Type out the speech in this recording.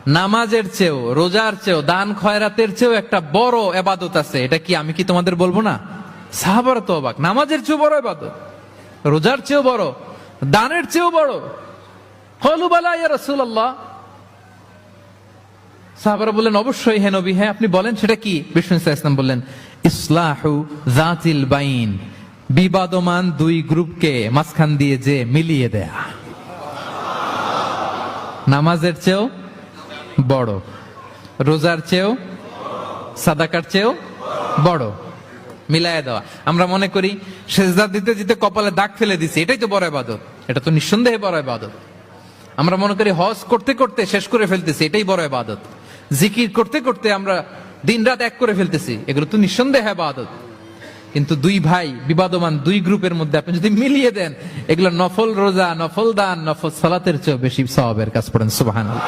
নামাজের চেয়েও, রোজার চেয়েও, দান খয়রাতের চেয়েও একটা বড় ইবাদত আছে। এটা কি আমি কি তোমাদের বলবো না? সাহাবারা তো অবাক, নামাজের চেয়েও বড় ইবাদত, রোজার চেয়েও বড়, দানের চেয়েও বড়। ক্বালু বালা ইয়া রাসূলুল্লাহ। সাহাবারা বললেন অবশ্যই হে নবী, হ্যাঁ আপনি বলেন সেটা কি? বিষ্ণু সাল্লাল্লাহু আলাইহি ওয়াসাল্লাম বললেন ইসলাহু যাতিল বাইন, বিবাদমান দুই গ্রুপকে মাঝখান দিয়ে যে মিলিয়ে দেয়া। নামাজের চেয়েও বড়, রোজার চেয়েও, সাদাকার চেয়েও বড়, মিলায়া দেওয়া। আমরা মনে করি সেজদা দিতে দিতে কপালে দাগ ফেলে দিছি, এটাই তো বড় ইবাদত। এটা তো নিঃসন্দেহে বড় ইবাদত। আমরা মনে করি হজ করতে করতে শেষ করে ফেলতেছি, এটাই বড় ইবাদত। জিকির করতে করতে আমরা দিনরাত এক করে ফেলতেছি, এগুলো তো নিঃসন্দেহে ইবাদত। কিন্তু দুই ভাই বিবাদমান দুই গ্রুপের মধ্যে আপনি যদি মিলিয়ে দেন, এগুলো নফল রোজা, নফল দান, নফল সালাতের চেয়েও বেশি সওয়াবের কাজ। পড়েন সুবহানাল্লাহ।